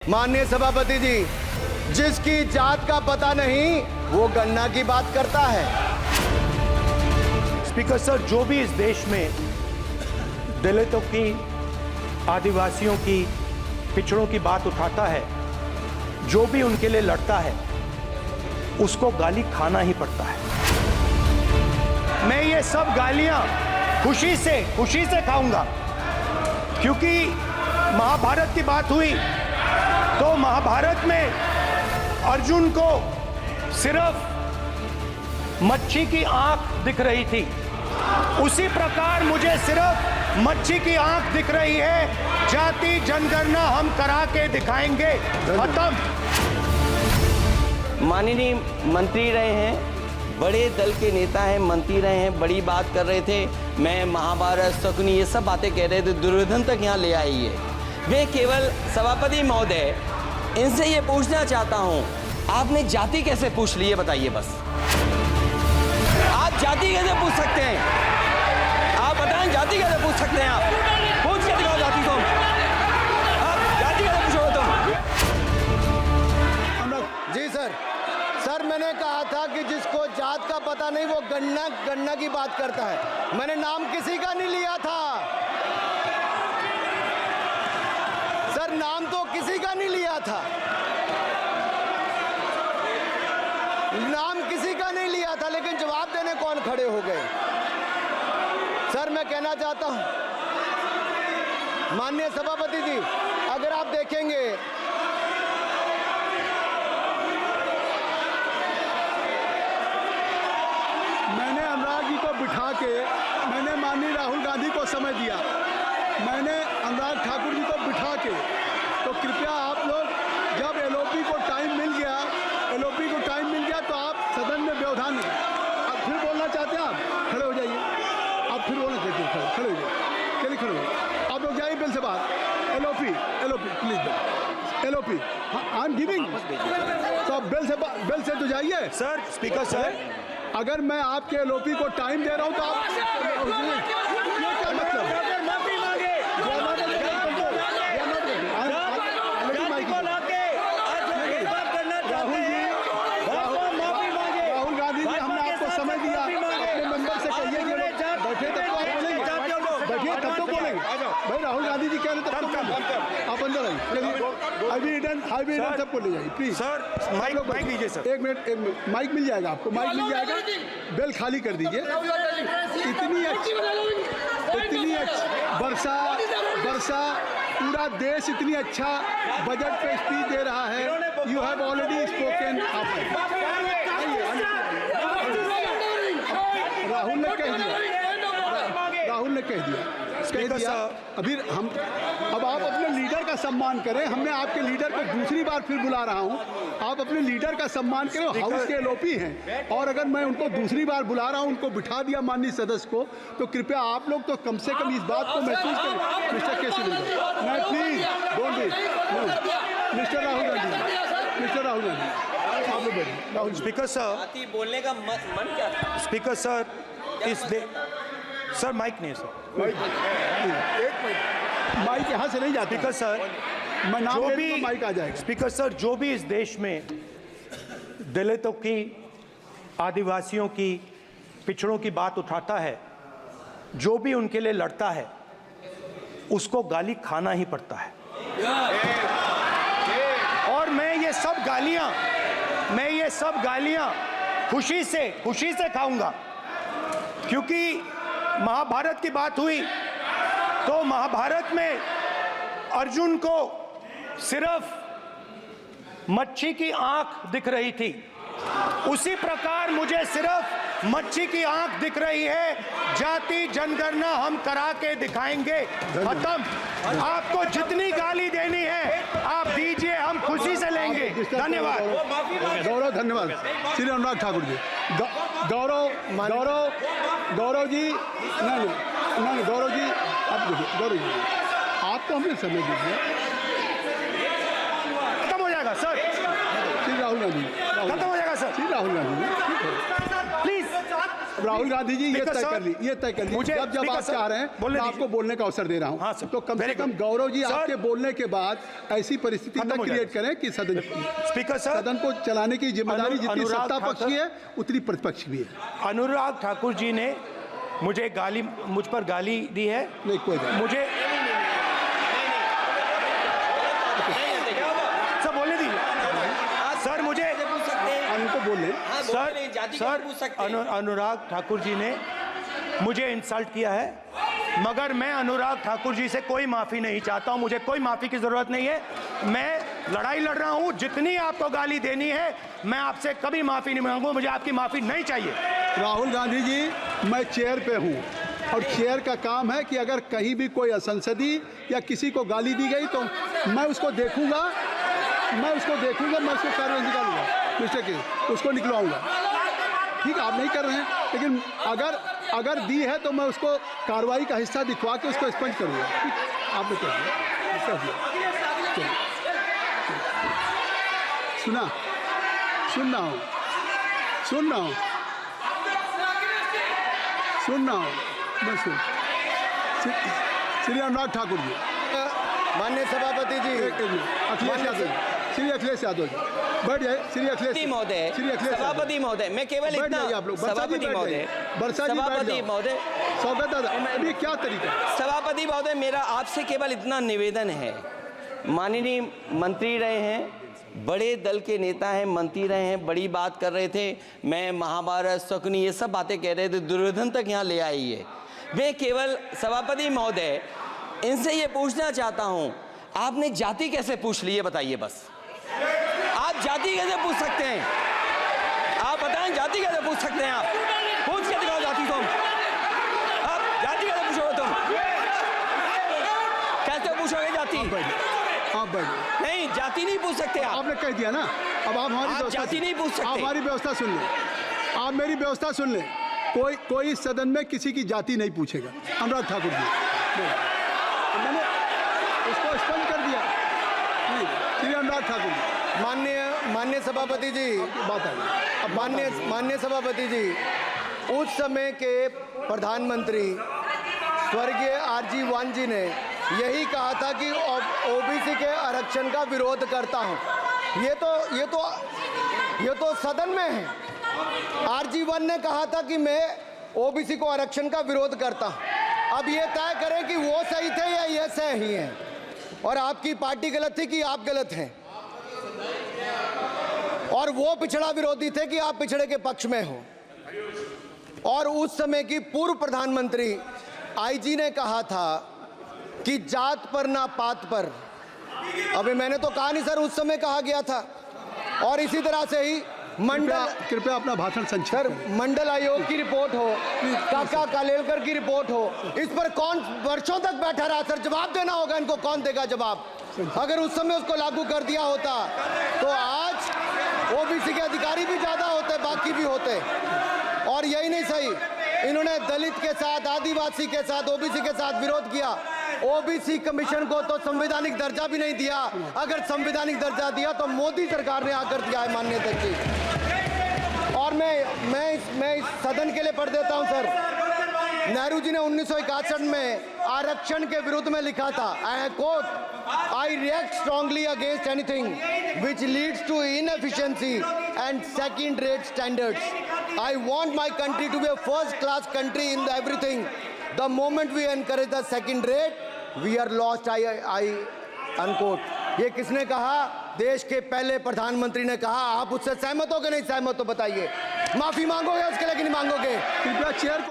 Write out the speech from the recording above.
माननीय सभापति जी, जिसकी जात का पता नहीं वो गन्ना की बात करता है। स्पीकर सर, जो भी इस देश में दलितों की, आदिवासियों की, पिछड़ों की बात उठाता है, जो भी उनके लिए लड़ता है, उसको गाली खाना ही पड़ता है। मैं ये सब गालियां खुशी से खाऊंगा, क्योंकि महाभारत की बात हुई तो महाभारत में अर्जुन को सिर्फ मच्छी की आंख दिख रही थी, उसी प्रकार मुझे सिर्फ मच्छी की आंख दिख रही है। जाति जनगणना हम करा के दिखाएंगे। खत्म। माननीय मंत्री रहे हैं, बड़े दल के नेता हैं, मंत्री रहे हैं, बड़ी बात कर रहे थे। मैं महाभारत, शकुनी, ये सब बातें कह रहे थे, दुर्योधन तक यहाँ ले आई है। वे केवल सभापति महोदय, इनसे ये पूछना चाहता हूँ, आपने जाति कैसे पूछ ली है बताइए बस। आप जाति कैसे पूछ सकते हैं? आप बताएं, जाति कैसे पूछ सकते हैं? आप पूछ के दिखाओ जाति को। आप जाति कैसे पूछोगे तुम? जी सर, मैंने कहा था कि जिसको जात का पता नहीं वो गन्ना की बात करता है। मैंने नाम किसी का नहीं लिया था सर, नाम तो किसी का नहीं लिया था, नाम किसी का नहीं लिया था, लेकिन जवाब देने कौन खड़े हो गए? सर, मैं कहना चाहता हूं, माननीय सभापति जी, अगर आप देखेंगे मैंने अनुराग जी को बिठा के मैंने माननीय राहुल गांधी को समय दिया, मैंने अनुराग ठाकुर जी को बिठा के, तो कृपया आप लोग जब एलओपी को टाइम मिल गया तो आप सदन में व्यवधान नहीं। अब फिर बोलना चाहते हैं, आप खड़े हो जाइए, आप फिर बोलना चाहते हैं, खड़े हो जाइए, चलिए खड़े हो जाइए, आप लोग जाइए बिल से बाहर। LOP please, LOP I am giving, तो आप बिल से तो जाइए। सर, स्पीकर सर, अगर मैं आपके एलओपी को टाइम दे रहा हूं तो आप क्या मतलब? राहुल गांधी जी, हमने आपको समय दिया, अपने मेंबर से कहिए कि बैठे तब तो आप बोलेंगे, बैठिए तब तो बोलेंगे भाई। राहुल गांधी जी कह रहे तब तो आप अंदर आइए। अभी सबको ले जाइए प्लीज। सर, माइक लीजिए सर। एक मिनट, माइक मिल जाएगा आपको, माइक मिल जाएगा। बेल खाली कर दीजिए। इतनी अच्छी वर्षा, पूरा देश इतनी अच्छा बजट पे स्पीच दे रहा है। You have already spoken. Rahul ने कह दिया। अभी अब आप अपने लीडर का सम्मान करें। हमने आपके लीडर को दूसरी बार फिर बुला रहा हूं, आप अपने लीडर का सम्मान करें। हाउस के एलओपी हैं, और अगर मैं उनको दूसरी बार बुला रहा हूं, उनको बिठा दिया माननीय सदस्य को, तो कृपया आप लोग तो कम से कम इस बात को महसूस करें। मिस्टर केसी, मैं please don't be mister Rahul Gandhi, आप लोग बैठिए। राहुल स्पीकर सर, बोलने का मन क्या था? स्पीकर सर, सर माइक नहीं सर, माइक यहाँ से नहीं जाता। स्पीकर सर, मैं नाम ले लूंगा, माइक आ जाएगा। स्पीकर सर, जो भी इस देश में दलितों की, आदिवासियों की, पिछड़ों की बात उठाता है, जो भी उनके लिए लड़ता है, उसको गाली खाना ही पड़ता है। और मैं ये सब गालियां खुशी से खाऊंगा, क्योंकि महाभारत की बात हुई तो महाभारत में अर्जुन को सिर्फ मच्छी की आंख दिख रही थी, उसी प्रकार मुझे सिर्फ मच्छी की आंख दिख रही है। जाति जनगणना हम करा के दिखाएंगे। खत्म। आपको जितनी गाली देनी है आप दीजिए, हम खुशी से लेंगे। धन्यवाद। गौरव, धन्यवाद। श्री अनुराग ठाकुर जी। गौरव जी, नहीं, गौरव जी, आप देखिए, गौरव जी, आपको हमने समय दीजिए। खत्म हो जाएगा सर। श्री राहुल गांधी, खत्म हो जाएगा सर। श्री राहुल गांधी, ठीक है। प्लीज राहुल गांधी जी, ये स्पीकर तय साहब, कर ली, ये तय कर ली। मुझे जब स्पीकर आप साहब, चाह रहे हैं बोलने मैं दीजिए। आपको बोलने का अवसर दे रहा हाँ, हूँ, सर। तो कम से Very कम good। गौरव जी सर, आपके बोलने के बाद ऐसी परिस्थिति खत्म न हो क्रिएट जाएगा। करें कि सदन स्पीकर साहब, सदन को चलाने की जिम्मेदारी जितनी अनुराग सत्ता पक्ष ठाकुर- की है उतनी प्रतिपक्ष भी है। अनुराग ठाकुर जी ने मुझ पर गाली दी है। नहीं, कोई बात नहीं। मुझे सब बोलने दीजिए सर। मुझे उनको बोल लें। सर अनुराग ठाकुर जी ने मुझे इंसल्ट किया है, मगर मैं अनुराग ठाकुर जी से कोई माफ़ी नहीं चाहता हूं। मुझे कोई माफ़ी की ज़रूरत नहीं है। मैं लड़ाई लड़ रहा हूं। जितनी आपको गाली देनी है मैं आपसे कभी माफ़ी नहीं मांगूंगा। मुझे आपकी माफ़ी नहीं चाहिए। राहुल गांधी जी, मैं चेयर पे हूँ और चेयर का काम है कि अगर कहीं भी कोई असंसदीय या किसी को गाली दी गई तो मैं उसको देखूंगा, मैं उसको कार्रवाई निकालूंगा, मिस्टर के उसको निकलवाऊंगा। ठीक है, आप नहीं कर रहे हैं, लेकिन अगर दी है तो मैं उसको कार्रवाई का हिस्सा दिखवा के उसको स्पंज करूंगा। ठीक, आपने कर दिया। सुन रहा हूँ मैं श्री अनुराग ठाकुर जी, माननीय सभापति जी, एक मिनट, अखिलेश यादव जी, श्री अखिलेश यादव जी, बैठ जाए। श्री अखिलेश महोदय, श्री अखिलेश सभापति महोदय, मैं केवल बैठ इतना, जाइए आप लोग। सभापति महोदय, सभापति महोदय, स्वागत दादा, अभी क्या तरीका है? सभापति महोदय, मेरा आपसे केवल इतना निवेदन है। माननीय मंत्री रहे हैं, बड़े दल के नेता हैं, मंत्री रहे हैं, बड़ी बात कर रहे थे। मैं महाभारत, शकुनी, ये सब बातें कह रहे थे, दुर्योधन तक यहाँ ले आई है। मैं केवल सभापति महोदय इनसे ये पूछना चाहता हूँ, आपने जाति कैसे पूछ ली है बताइए बस। आप जाति कैसे पूछ सकते हैं? आप बताएं, जाति कैसे पूछ सकते हैं? आप पूछ के दिखाओ जाति तुम। आप जाति कैसे पूछोगे तुम? कैसे पूछोगे जाति? आप बैठ नहीं, जाति नहीं पूछ सकते आप। आपने कह दिया ना, अब आप हमारी आप व्यवस्था जाति नहीं पूछ सकते। आप हमारी व्यवस्था सुन लें, आप मेरी व्यवस्था सुन लें। कोई सदन में किसी की जाति नहीं पूछेगा। अनुराग ठाकुर जी, मैंने उसको स्पष्ट कर दिया। नहीं, श्री अनुराग ठाकुर जी, माननीय सभापति जी, बात आ गई। अब माननीय सभापति जी, उस समय के प्रधानमंत्री स्वर्गीय आरजी वान जी ने यही कहा था कि ओबीसी के आरक्षण का विरोध करता हूं। ये तो सदन में है। आरजी वान ने कहा था कि मैं ओबीसी को आरक्षण का विरोध करता हूं। अब ये तय करें कि वो सही थे या ये सही हैं, और आपकी पार्टी गलत थी कि आप गलत हैं, और वो पिछड़ा विरोधी थे कि आप पिछड़े के पक्ष में हो। और उस समय की पूर्व प्रधानमंत्री आईजी ने कहा था कि जात पर ना पात पर। अबे मैंने तो कहा नहीं सर, उस समय कहा गया था। और इसी तरह से ही कृपया अपना भाषण संक्षिप्त सर, करें। मंडल आयोग की रिपोर्ट हो, काका कालेलकर की रिपोर्ट हो, इस पर कौन वर्षों तक बैठा रहा? सर, जवाब देना होगा इनको। कौन देगा जवाब? अगर उस समय उसको लागू कर दिया होता तो आज ओबीसी के अधिकारी भी ज्यादा होते, बाकी भी होते। और यही नहीं सही, इन्होंने दलित के साथ, आदिवासी के साथ, ओबीसी के साथ विरोध किया। ओबीसी कमीशन को तो संवैधानिक दर्जा भी नहीं दिया। अगर संवैधानिक दर्जा दिया तो मोदी सरकार ने आकर दिया है, माननीय अध्यक्ष जी। और मैं इस सदन के लिए पढ़ देता हूं सर। नेहरू जी ने 1961 में आरक्षण के विरुद्ध में लिखा था, I quote, I react strongly against anything which leads to inefficiency and second rate standards. I want my country to be a first class country in everything. The moment we encourage the second rate we are lost. I unquote. ये किसने कहा? देश के पहले प्रधानमंत्री ने कहा। आप उससे सहमत हो कि नहीं सहमत हो बताइए? माफी मांगोगे उसके लिए कि नहीं मांगोगे? कृपया चेयर